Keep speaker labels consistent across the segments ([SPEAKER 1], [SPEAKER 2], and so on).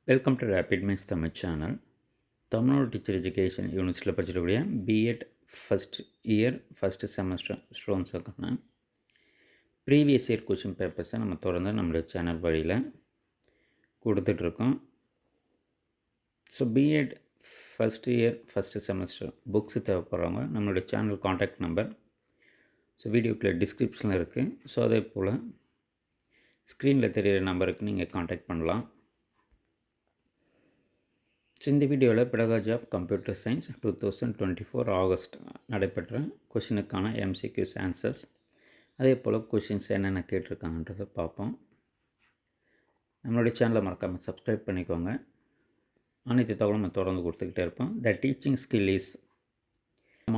[SPEAKER 1] Welcome to rapid means Tamil channel. Tamil Nadu teacher education யூனிவர்சிட்டியில் படிச்சிருக்கக்கூடிய BEd first year first semester ஸ்டூடெண்ட்ஸுக்கான previous year question பேப்பர்ஸை நம்ம தொடர்ந்து நம்மளுடைய சேனல் வழியில் கொடுத்துட்ருக்கோம். So BEd first year first semester books தேவைப்படுறவங்க நம்மளுடைய சேனல் காண்டாக்ட் நம்பர் வீடியோக்குள்ள டிஸ்கிரிப்ஷனில் இருக்குது. ஸோ அதே போல் ஸ்க்ரீனில் தெரிகிற நம்பருக்கு நீங்கள் காண்டாக்ட் பண்ணலாம். ஸோ இந்த வீடியோவில் pedagogy of computer science 2024 August நடைபெற்ற கொஷினுக்கான எம்சிக்யூஸ் ஆன்சர்ஸ், அதே போல் கொஷின்ஸ் என்னென்ன கேட்டிருக்காங்கன்றதை பார்ப்போம். நம்மளுடைய சேனலை மறக்காமல் சப்ஸ்கிரைப் பண்ணிக்கோங்க. அனைத்து தகவலும் நம்ம தொடர்ந்து கொடுத்துக்கிட்டே இருப்போம். The teaching skill is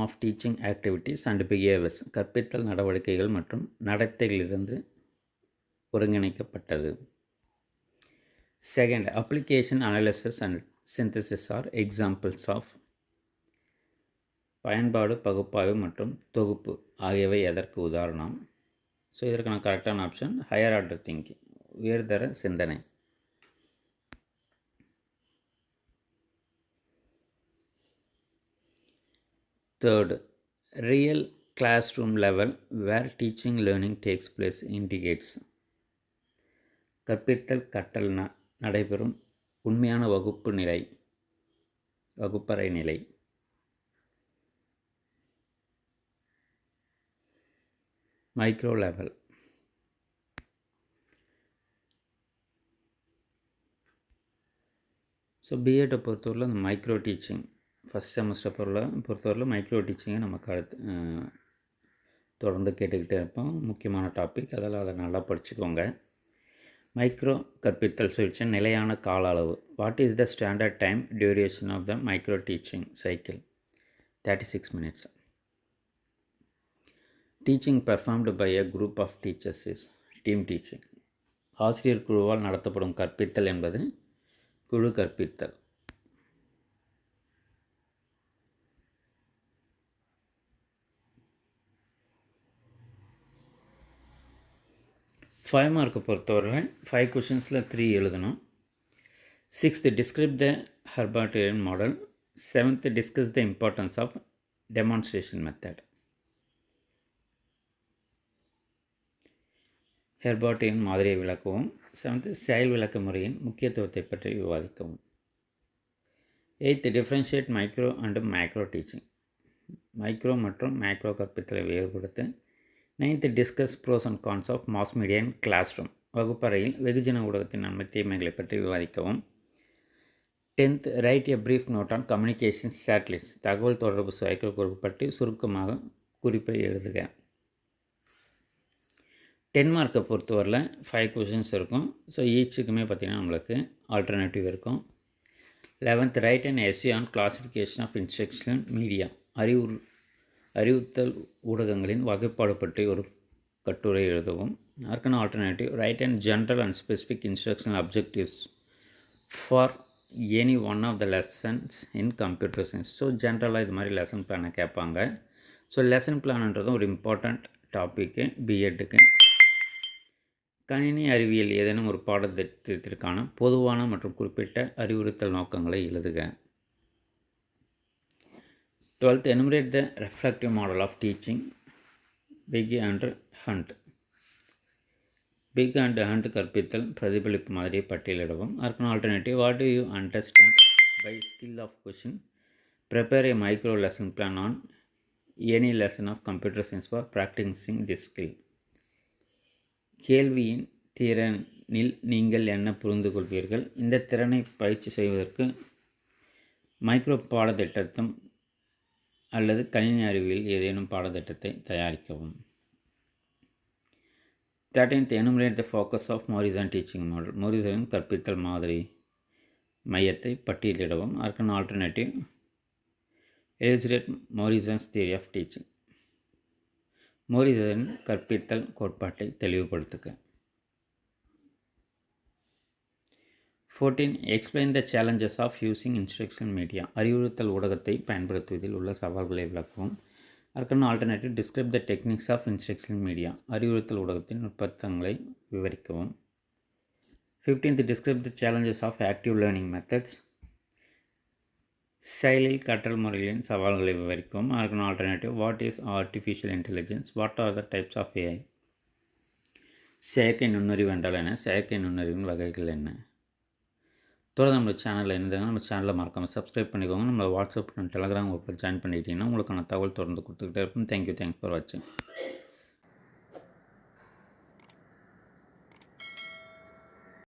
[SPEAKER 1] of teaching activities and behaviours, கற்பித்தல் நடவடிக்கைகள் மற்றும் நடத்தைகளிலிருந்து ஒருங்கிணைக்கப்பட்டது. Second, application analysis and synthesis are examples of, பயன்பாடு, பகுப்பாய்வு மற்றும் தொகுப்பு ஆகியவை எதற்கு உதாரணம்? ஸோ இதற்கான கரெக்டான ஆப்ஷன் ஹையர் ஆர்டர் திங்கிங், உயர்தர சிந்தனை. Third, real class room level where teaching learning takes place indicates, கற்பித்தல் கற்றல் நடைபெறும் உண்மையான வகுப்பறை நிலை. Micro level. ஸோ பிஎட்டை பொறுத்தவரையில் அந்த மைக்ரோ டீச்சிங் ஃபஸ்ட் செமஸ்டர் பொறுத்தவரையில் மைக்ரோ டீச்சிங்கை நமக்கு அடுத்து தொடர்ந்து கேட்டுக்கிட்டே இருப்போம். முக்கியமான டாபிக், அதெல்லாம் அதை நல்லா படிச்சுக்கோங்க. மைக்ரோ கற்பித்தல் சுழற்சி நிலையான கால அளவு. What is the standard time duration of the micro teaching cycle? 36 minutes. Teaching performed by a group of teachers is team teaching. ஆசிரியர் குழுவால் நடத்தப்படும் கற்பித்தல் என்பது குழு கற்பித்தல். ஃபைவ் மார்க்கை பொறுத்தவரை 5 கொஷின்ஸில் 3 எழுதணும். 6th, describe the Herbartian model. 7th, discuss the importance of demonstration method. Herbartian மாதிரியை விளக்கவும். 7th, செயல் விளக்க முறையின் முக்கியத்துவத்தை பற்றி விவாதிக்கவும். 8th, differentiate micro and macro teaching. Micro மற்றும் மேக்ரோ கற்பித்தலை வேறுபடுத்த. 9th, discuss pros and cons of mass media in class room. வகுப்பறையில் வெகுஜன ஊடகத்தின் நன்மை தீமைகளை பற்றி விவாதிக்கவும். 10th, write a brief note on communication satellites. தகவல் தொடர்பு செயற்கைக்கோள் பற்றி சுருக்கமாக குறிப்பை எழுதுக. 10 மார்க்கை பொறுத்தவரையில் 5 கொஷின்ஸ் இருக்கும். ஸோ ஈச்சுக்குமே பார்த்திங்கன்னா நம்மளுக்கு ஆல்டர்னேட்டிவ் இருக்கும். 11th, write and essay on classification of instructional media. அறிவுறுத்தல் ஊடகங்களின் வகைப்பாடு பற்றி ஒரு கட்டுரை எழுதவும். அதற்கான alternative, write and general and specific instructional objectives for any one of the lessons in computer science. So ஜென்ரலாக இது மாதிரி லெசன் பிளானை கேட்பாங்க. ஸோ லெசன் பிளான்ன்றதும் ஒரு இம்பார்ட்டண்ட் டாப்பிக்கு பிஎட்டுக்கு. கணினி அறிவியல் ஏதேனும் ஒரு பாடத்திட்டத்திற்கான பொதுவான மற்றும் குறிப்பிட்ட அறிவுறுத்தல் நோக்கங்களை எழுதுக. 12th, enumerate the reflective model of teaching. Pick and hunt. Pick and hunt கற்பித்தல் பிரதிபலிப்பு மாதிரியை பட்டியலிடவும். அதற்கான alternative, what do you understand by skill of question? Prepare a micro lesson plan on any lesson of computer science for practicing this skill. கேள்வியின் திறனில் நீங்கள் என்ன புரிந்து கொள்வீர்கள்? இந்த திறனை பயிற்சி செய்வதற்கு மைக்ரோ பாடத்திட்டம் அல்லது கணினி அறிவியல் ஏதேனும் பாடத்திட்டத்தை தயாரிக்கவும். 13th, enumerate the focus of Morrison teaching model. மோரிசனின் கற்பித்தல் மாதிரி மையத்தை பட்டியலிடவும். அதற்கான alternative, elucidate Morrison's theory of teaching. மோரிசனின் கற்பித்தல் கோட்பாட்டை தெளிவுபடுத்துக. 14, explain the challenges of using instruction media. அறிவுறுத்தல் ஊடகத்தை பயன்படுத்துவதில் உள்ள சவால்களை விளக்கவும். அதுக்கான alternative describe the techniques of instructional media, அறிவுறுத்தல் ஊடகத்தின் நுட்பத்தங்களை விவரிக்கவும். 15th describe the challenges of active learning methods, செயலில் கற்றல் முறைகளின் சவால்களை விவரிக்கவும். அதுக்கான alternative what is artificial intelligence, what are the types of AI, செயற்கை நுண்ணறிவு என்றால் என்ன, செயற்கை நுண்ணறிவின் வகைகள் என்ன. தொடர்ந்து நம்ம சேனலில் இருந்தாங்கன்னா நம்ம சேனலை மறக்காமல் சப்ஸ்கிரைப் பண்ணிக்கோங்க. நம்ம வாட்ஸ்அப் அண்ட் டெலகிராம் குரூப்பில் ஜாயின் பண்ணிக்கிட்டிங்கன்னா உங்களுக்கான தகவல் தொடர்ந்து கொடுத்துக்கிட்டே இருக்கும். தேங்க்யூ, தேங்க்ஸ் ஃபார் வாட்சிங்.